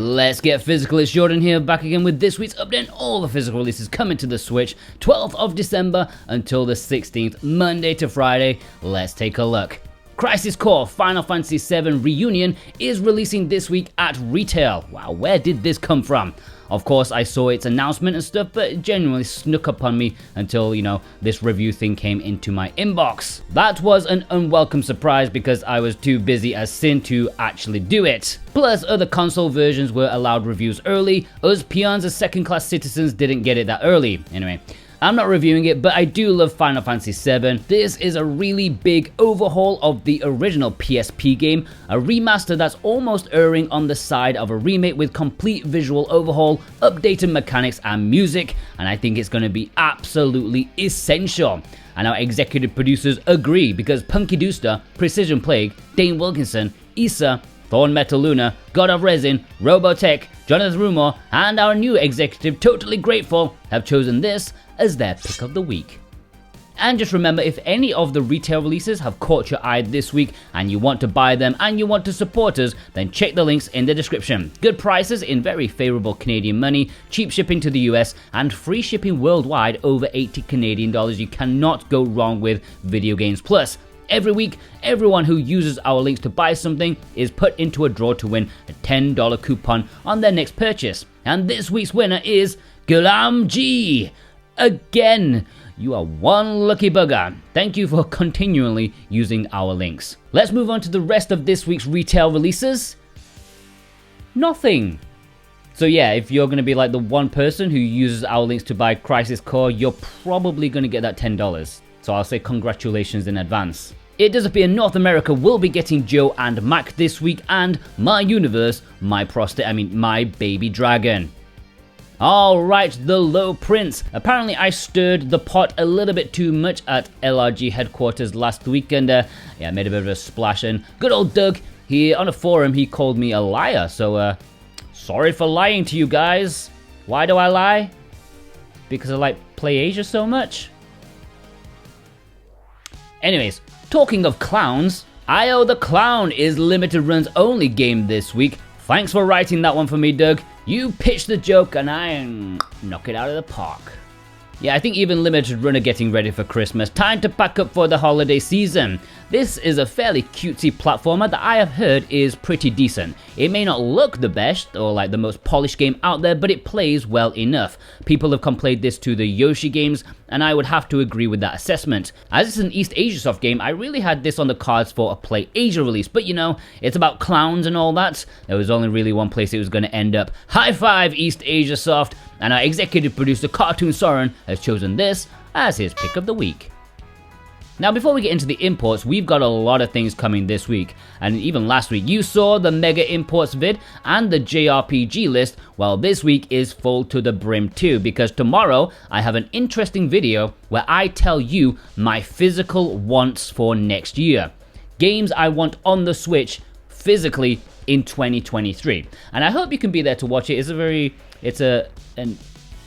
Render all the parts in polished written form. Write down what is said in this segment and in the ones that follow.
Let's get physical. It's Jordan here, back again with this week's update on all the physical releases coming to the Switch, 12th of December until the 16th, Monday to Friday. Let's take a look. Crisis Core Final Fantasy VII Reunion is releasing this week at retail. Wow, where did this come from? Of course, I saw its announcement and stuff, but it genuinely snuck up on me until, this review thing came into my inbox. That was an unwelcome surprise because I was too busy as Shin to actually do it. Plus, other console versions were allowed reviews early. Us peons as second-class citizens didn't get it that early. Anyway, I'm not reviewing it, but I do love Final Fantasy VII. This is a really big overhaul of the original PSP game, a remaster that's almost erring on the side of a remake with complete visual overhaul, updated mechanics and music, and I think it's going to be absolutely essential. And our executive producers agree because Punky Dooster, Precision Plague, Dane Wilkinson, Issa, Thorn Metal Luna, God of Resin, Robotech, Jonathan Rumor, and our new executive Totally Grateful have chosen this as their pick of the week. And just remember, if any of the retail releases have caught your eye this week and you want to buy them and you want to support us, then check the links in the description. Good prices in very favourable Canadian money, cheap shipping to the US, and free shipping worldwide over 80 Canadian dollars. You cannot go wrong with Video Games Plus. Every week, everyone who uses our links to buy something is put into a draw to win a $10 coupon on their next purchase. And this week's winner is Gulam G. Again, you are one lucky bugger. Thank you for continually using our links. Let's move on to the rest of this week's retail releases. Nothing. So yeah, if you're going to be like the one person who uses our links to buy Crisis Core, you're probably going to get that $10. So I'll say congratulations in advance. It does appear North America will be getting Joe and Mac this week, and My Universe, My Baby Dragon. Alright, The Low Prince. Apparently I stirred the pot a little bit too much at LRG headquarters last week and made a bit of a splash, and good old Doug, on a forum, he called me a liar, so sorry for lying to you guys. Why do I lie? Because I like Play Asia so much? Anyways, talking of clowns, Ayo the Clown is limited runs only game this week. Thanks for writing that one for me, Doug. You pitched the joke and I knock it out of the park. Yeah, I think even limited run are getting ready for Christmas. Time to pack up for the holiday season. This is a fairly cutesy platformer that I have heard is pretty decent. It may not look the best or like the most polished game out there, but it plays well enough. People have compared this to the Yoshi games, and I would have to agree with that assessment. As it's an East Asia Soft game, I really had this on the cards for a Play Asia release, but it's about clowns and all that. There was only really one place it was going to end up. High five, East Asia Soft, and our executive producer Cartoon Soren has chosen this as his pick of the week. Now before we get into the imports, we've got a lot of things coming this week, and even last week you saw the Mega Imports vid and the JRPG list. Well, this week is full to the brim too, because tomorrow I have an interesting video where I tell you my physical wants for next year. Games I want on the Switch physically in 2023, and I hope you can be there to watch it. It's an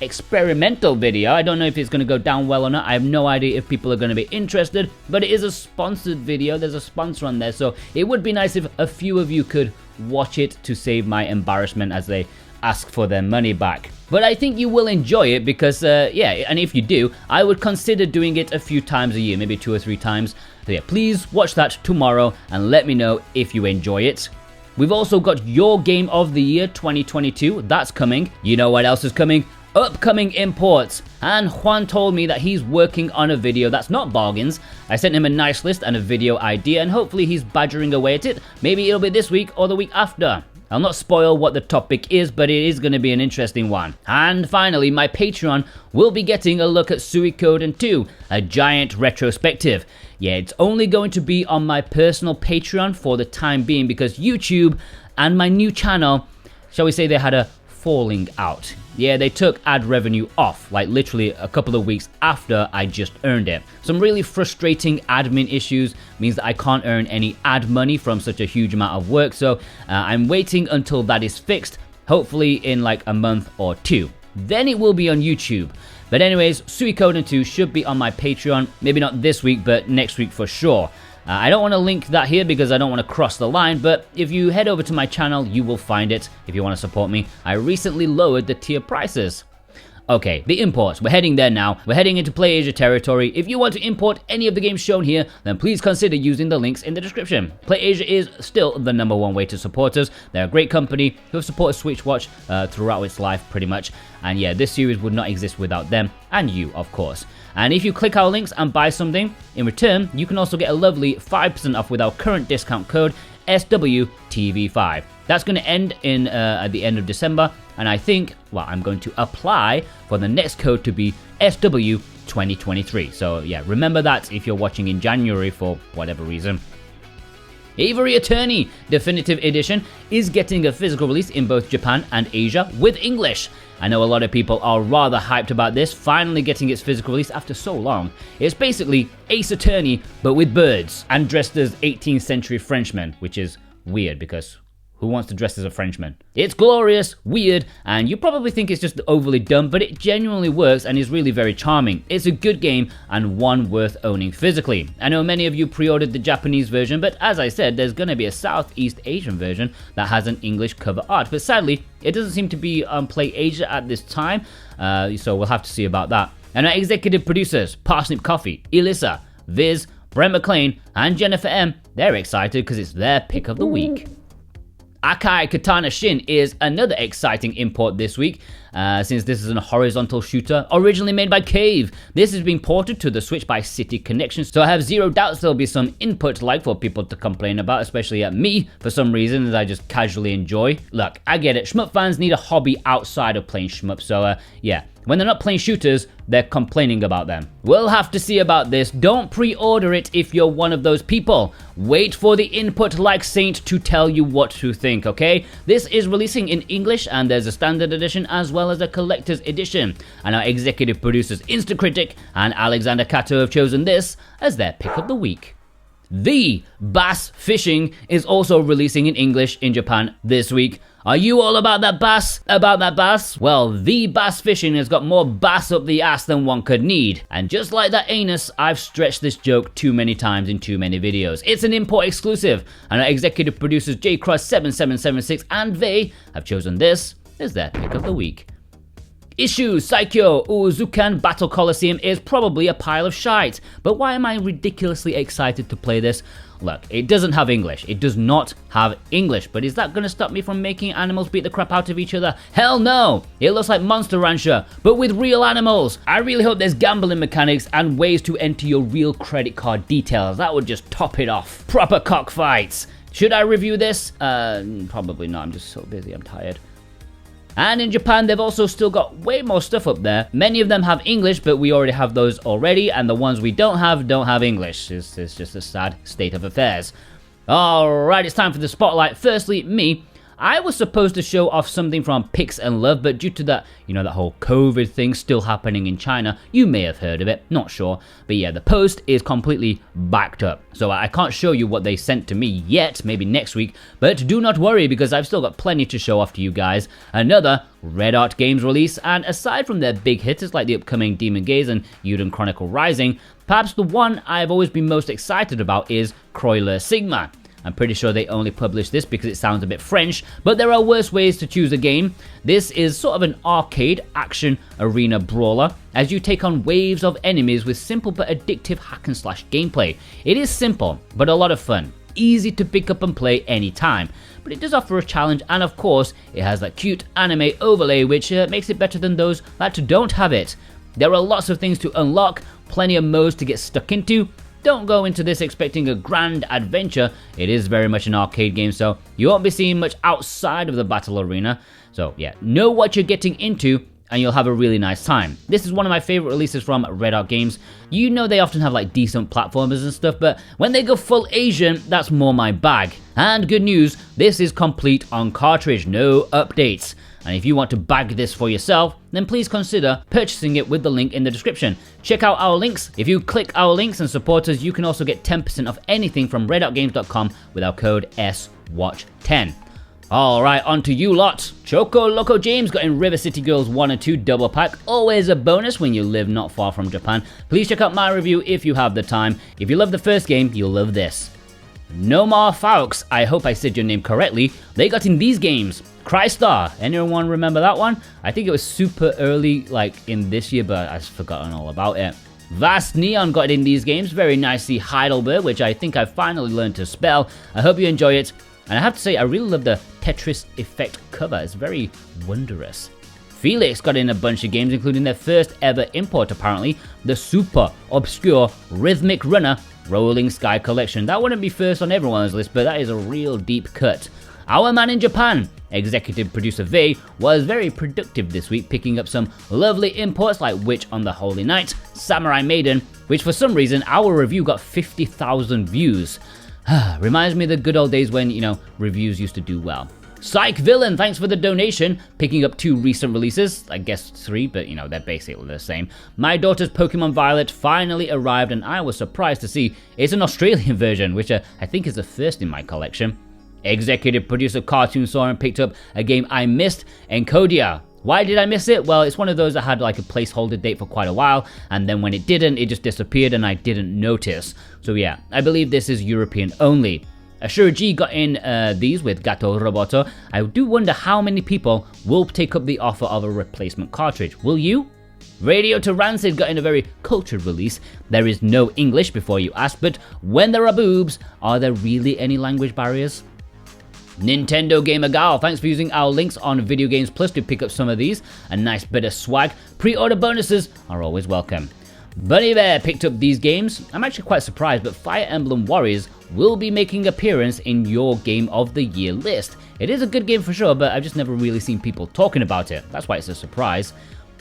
experimental video. I don't know if it's going to go down well or not. I have no idea if people are going to be interested, but it is a sponsored video. There's a sponsor on there, so it would be nice if a few of you could watch it to save my embarrassment as they ask for their money back. But I think you will enjoy it because, and if you do, I would consider doing it a few times a year, maybe 2 or 3 times. So yeah, please watch that tomorrow and let me know if you enjoy it. We've also got Your Game of the Year 2022. That's coming. You know what else is coming? Upcoming imports, and Juan told me that he's working on a video that's not bargains. I sent him a nice list and a video idea, and hopefully he's badgering away at it. Maybe it'll be this week or the week after. I'll not spoil what the topic is, but it is going to be an interesting one. And finally, my Patreon will be getting a look at Suikoden 2, a giant retrospective. Yeah, it's only going to be on my personal Patreon for the time being because YouTube and my new channel, shall we say, they had a falling out. Yeah, they took ad revenue off, like literally a couple of weeks after I just earned it. Some really frustrating admin issues means that I can't earn any ad money from such a huge amount of work, so I'm waiting until that is fixed, hopefully in like a month or 2. Then it will be on YouTube. But anyways, Suikoden 2 should be on my Patreon, maybe not this week, but next week for sure. I don't want to link that here because I don't want to cross the line, but if you head over to my channel, you will find it if you want to support me. I recently lowered the tier prices. Okay, the imports. We're heading there now. We're heading into Play Asia territory. If you want to import any of the games shown here, then please consider using the links in the description. Play Asia is still the #1 way to support us. They're a great company who have supported SwitchWatch throughout its life, pretty much. And yeah, this series would not exist without them, and you, of course. And if you click our links and buy something, in return, you can also get a lovely 5% off with our current discount code, SWTV5. That's going to end in at the end of December, and I think, well, I'm going to apply for the next code to be SW2023. So yeah, remember that if you're watching in January for whatever reason. Aviary Attorney Definitive Edition is getting a physical release in both Japan and Asia with English. I know a lot of people are rather hyped about this, finally getting its physical release after so long. It's basically Ace Attorney, but with birds, and dressed as 18th century Frenchmen, which is weird because who wants to dress as a Frenchman? It's glorious, weird, and you probably think it's just overly dumb, but it genuinely works and is really very charming. It's a good game and one worth owning physically. I know many of you pre-ordered the Japanese version, but as I said, there's going to be a Southeast Asian version that has an English cover art, but sadly, it doesn't seem to be on Play Asia at this time, so we'll have to see about that. And our executive producers, Parsnip Coffee, Elissa, Viz, Brent McLean, and Jennifer M, they're excited because it's their pick of the week. Akai Katana Shin is another exciting import this week, since this is a horizontal shooter originally made by Cave. This has been ported to the Switch by City Connection, so I have zero doubts there'll be some input like for people to complain about, especially at me, for some reason that I just casually enjoy. Look, I get it, shmup fans need a hobby outside of playing shmup, so yeah. When they're not playing shooters, they're complaining about them. We'll have to see about this. Don't pre-order it if you're one of those people. Wait for the input like Saint to tell you what to think, okay? This is releasing in English, and there's a standard edition as well as a collector's edition. And our executive producers Instacritic and Alexander Kato have chosen this as their pick of the week. The Bass Fishing is also releasing in English in Japan this week. Are you all about that bass? About that bass? Well, The Bass Fishing has got more bass up the ass than one could need. And just like that anus, I've stretched this joke too many times in too many videos. It's an import exclusive, and our executive producers JCross7776 and they have chosen this as their pick of the week. Ishu, Saikyou, Zukan Battle Colosseum is probably a pile of shite, but why am I ridiculously excited to play this? Look, it doesn't have English. It does not have English, but is that going to stop me from making animals beat the crap out of each other? Hell no! It looks like Monster Rancher, but with real animals. I really hope there's gambling mechanics and ways to enter your real credit card details. That would just top it off. Proper cockfights. Should I review this? Probably not. I'm just so busy. I'm tired. And in Japan, they've also still got way more stuff up there. Many of them have English, but we already have those already, and the ones we don't have English. It's just a sad state of affairs. Alright, it's time for the spotlight. Firstly, me. I was supposed to show off something from Pix and Love, but due to that, that whole COVID thing still happening in China, you may have heard of it, not sure. But yeah, the post is completely backed up. So I can't show you what they sent to me yet, maybe next week, but do not worry because I've still got plenty to show off to you guys. Another Red Art Games release, and aside from their big hitters like the upcoming Demon Gaze and Yuden Chronicle Rising, perhaps the one I've always been most excited about is Croixleur Sigma. I'm pretty sure they only published this because it sounds a bit French, but there are worse ways to choose a game. This is sort of an arcade action arena brawler as you take on waves of enemies with simple but addictive hack and slash gameplay. It is simple, but a lot of fun. Easy to pick up and play anytime, but it does offer a challenge, and of course, it has that cute anime overlay which makes it better than those that don't have it. There are lots of things to unlock, plenty of modes to get stuck into. Don't go into this expecting a grand adventure. It is very much an arcade game, so you won't be seeing much outside of the battle arena. So yeah, know what you're getting into and you'll have a really nice time. This is one of my favorite releases from Red Art Games. You know they often have like decent platformers and stuff, but when they go full Asian, that's more my bag. And good news, this is complete on cartridge, no updates. And if you want to bag this for yourself, then please consider purchasing it with the link in the description. Check out our links. If you click our links and support us, you can also get 10% off anything from redartgames.com with our code SWatch10. Alright, on to you lot. Choco Loco James got in River City Girls 1 and 2 double pack. Always a bonus when you live not far from Japan. Please check out my review if you have the time. If you love the first game, you'll love this. No More Faux, I hope I said your name correctly. They got in these games. Croixleur, anyone remember that one? I think it was super early, like in this year, but I've forgotten all about it. Vast Neon got in these games, very nicely Heidelberg, which I think I finally learned to spell. I hope you enjoy it. And I have to say, I really love the Tetris effect cover, it's very wondrous. Felix got in a bunch of games, including their first ever import apparently, the super obscure Rhythmic Runner Rolling Sky Collection. That wouldn't be first on everyone's list, but that is a real deep cut. Our man in Japan, executive producer Vei, was very productive this week, picking up some lovely imports like Witch on the Holy Night, Samurai Maiden, which for some reason our review got 50,000 views. Reminds me of the good old days when, reviews used to do well. Psych Villain, thanks for the donation, picking up 2 recent releases, I guess 3, but they're basically the same. My Daughter's Pokemon Violet finally arrived and I was surprised to see it's an Australian version, which I think is the first in my collection. Executive producer Cartoon Soren picked up a game I missed, Encodia. Why did I miss it? Well, it's one of those that had like a placeholder date for quite a while, and then when it didn't, it just disappeared and I didn't notice. So yeah, I believe this is European only. Ashura G got in these with Gato Roboto. I do wonder how many people will take up the offer of a replacement cartridge. Will you? Radio to Rancid got in a very cultured release. There is no English before you ask, but when there are boobs, are there really any language barriers? Nintendo Gamer Gal, thanks for using our links on Video Games Plus to pick up some of these. A nice bit of swag. Pre-order bonuses are always welcome. Bunny Bear picked up these games. I'm actually quite surprised, but Fire Emblem Warriors will be making appearance in your Game of the Year list. It is a good game for sure, but I've just never really seen people talking about it. That's why it's a surprise.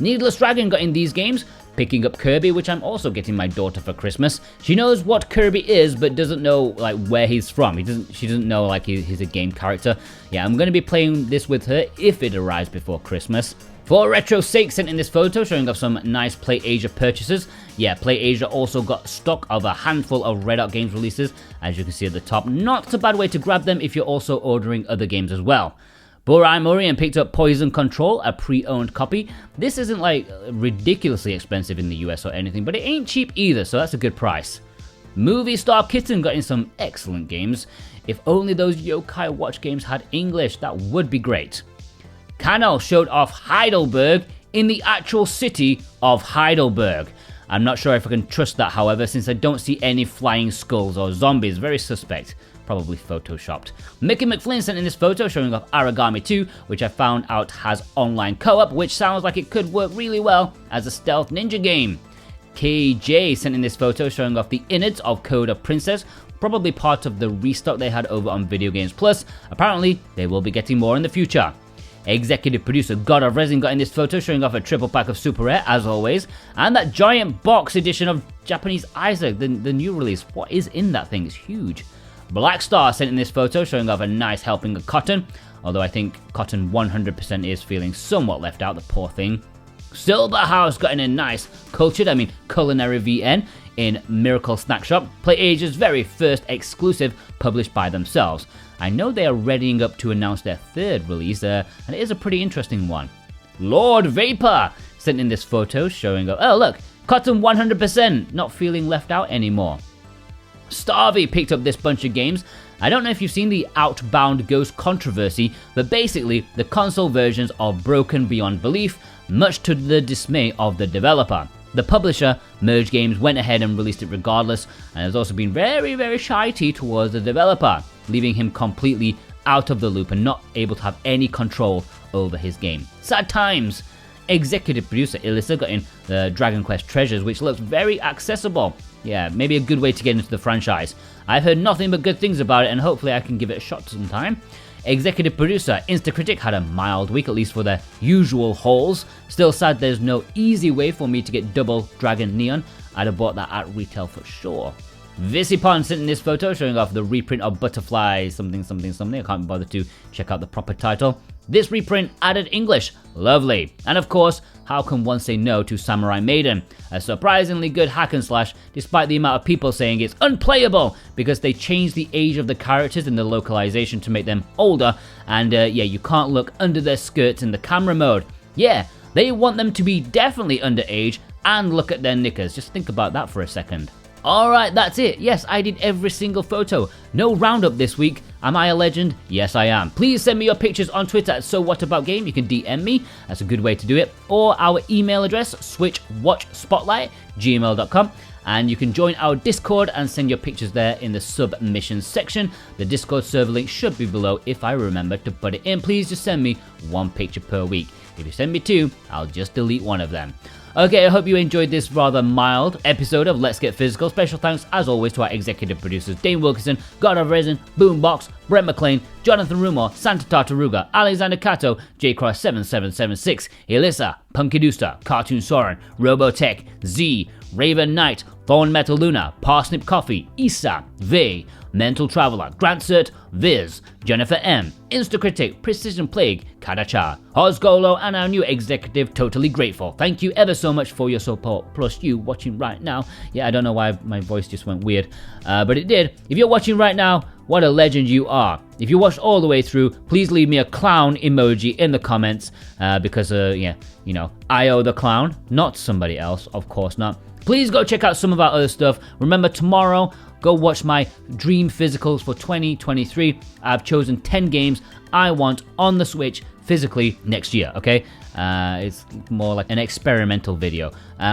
Needless Dragon got in these games, picking up Kirby, which I'm also getting my daughter for Christmas. She knows what Kirby is, but doesn't know like where he's from. She doesn't know like he's a game character. Yeah, I'm going to be playing this with her if it arrives before Christmas. For Retro Sake sent in this photo showing off some nice Play Asia purchases. Yeah, Play Asia also got stock of a handful of Red Hot Games releases, as you can see at the top. Not a bad way to grab them if you're also ordering other games as well. Burai Morian picked up Poison Control, a pre-owned copy. This isn't like ridiculously expensive in the US or anything, but it ain't cheap either, so that's a good price. Movie Star Kitten got in some excellent games. If only those Yokai Watch games had English, that would be great. Kano showed off Heidelberg in the actual city of Heidelberg. I'm not sure if I can trust that, however, since I don't see any flying skulls or zombies. Very suspect. Probably photoshopped. Mickey McFlynn sent in this photo showing off Aragami 2, which I found out has online co-op, which sounds like it could work really well as a stealth ninja game. KJ sent in this photo showing off the innards of Code of Princess, probably part of the restock they had over on Video Games Plus. Apparently, they will be getting more in the future. Executive producer God of Resin got in this photo showing off a triple pack of Super Rare, as always, and that giant box edition of Japanese Isaac, the new release. What is in that thing? It's huge. Black Star sent in this photo showing off a nice helping of Cotton, although I think Cotton 100% is feeling somewhat left out, the poor thing. Silver House got in a nice culinary VN in Miracle Snack Shop, Play Asia's very first exclusive published by themselves. I know they are readying up to announce their third release, and it is a pretty interesting one. Lord Vapor sent in this photo showing off, oh look, Cotton 100%, not feeling left out anymore. Starvey picked up this bunch of games. I don't know if you've seen the Outbound Ghost controversy, but basically the console versions are broken beyond belief, much to the dismay of the developer. The publisher, Merge Games, went ahead and released it regardless, and has also been very, very shitey towards the developer, leaving him completely out of the loop and not able to have any control over his game. Sad times. Executive producer Ilissa got in the Dragon Quest Treasures, which looks very accessible. Yeah, maybe a good way to get into the franchise. I've heard nothing but good things about it, and hopefully I can give it a shot sometime. Executive producer Instacritic had a mild week, at least for their usual hauls. Still sad there's no easy way for me to get double Dragon Neon. I'd have bought that at retail for sure. Visipon sent in this photo showing off the reprint of Butterfly something. I can't bother to check out the proper title. This reprint added English. Lovely. And of course, how can one say no to Samurai Maiden? A surprisingly good hack and slash, despite the amount of people saying it's unplayable because they changed the age of the characters in the localization to make them older, and yeah, you can't look under their skirts in the camera mode. Yeah, they want them to be definitely underage and look at their knickers. Just think about that for a second. Alright, that's it. Yes, I did every single photo. No roundup this week. Am I a legend? Yes, I am. Please send me your pictures on Twitter at SoWhatAboutGame. You can DM me. That's a good way to do it. Or our email address, SwitchWatchSpotlight@gmail.com. And you can join our Discord and send your pictures there in the submissions section. The Discord server link should be below if I remember to put it in. Please just send me 1 picture per week. If you send me 2, I'll just delete one of them. Okay, I hope you enjoyed this rather mild episode of Let's Get Physical. Special thanks, as always, to our executive producers, Dane Wilkinson, God of Resin, Boombox, Brett McLean, Jonathan Rumor, Santa Tartaruga, Alexander Cato, JCross7776, Elissa, Punkidusta, Cartoon Soren, Robotech, Z, Raven Knight, Thorn Metal Luna, Parsnip Coffee, Issa, V, Mental Traveler, Grant Cert, Viz, Jennifer M, Instacritic, Precision Plague, Kadacha, Hosgolo, and our new executive, Totally Grateful. Thank you ever so much for your support, plus you watching right now. Yeah, I don't know why my voice just went weird, but it did. If you're watching right now, what a legend you are. If you watched all the way through, please leave me a clown emoji in the comments, because, yeah, you know, Ayo the Clown, not somebody else, of course not. Please go check out some of our other stuff. Remember, tomorrow, go watch my Dream Physicals for 2023. I've chosen 10 games I want on the Switch physically next year, okay? It's more like an experimental video.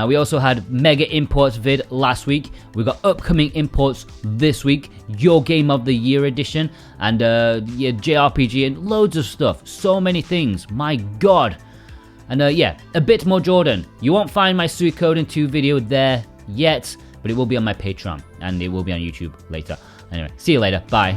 We also had Mega Imports vid last week. We got upcoming imports this week, Your Game of the Year edition, and yeah, JRPG and loads of stuff. So many things, my god. And yeah, a bit more Jordan. You won't find my Suikoden 2 video there yet, but it will be on my Patreon, and it will be on YouTube later. Anyway, see you later. Bye.